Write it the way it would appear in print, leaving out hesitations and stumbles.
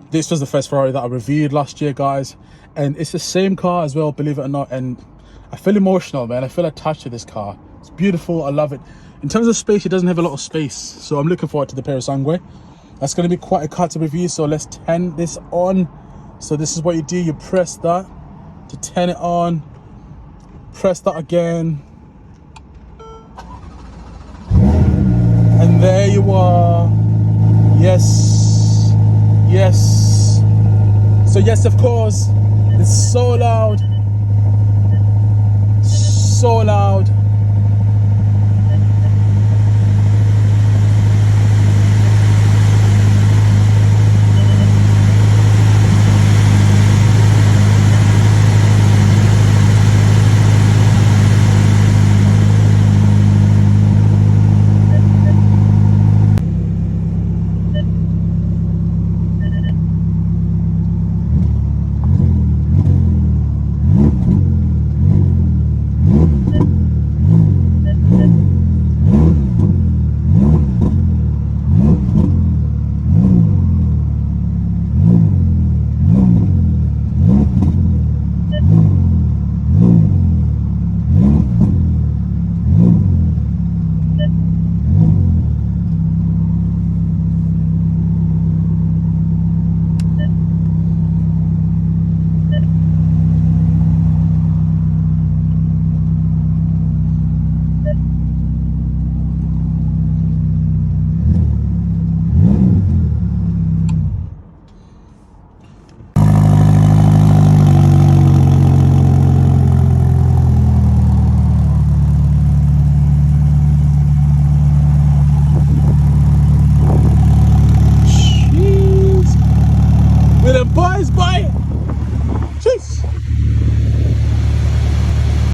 This was the first Ferrari that I reviewed last year, guys, and it's the same car as well, believe it or not. And I feel emotional, man. I feel attached to this car. It's beautiful. I love it. In terms of space, it doesn't have a lot of space, so I'm looking forward to the Pero Sangue. That's going to be quite a car to review, so let's turn this on. So this is what you do. You press that to turn it on. Press that again. And there you are. Yes. Yes. So yes, of course, it's so loud. So loud. Boys, boy.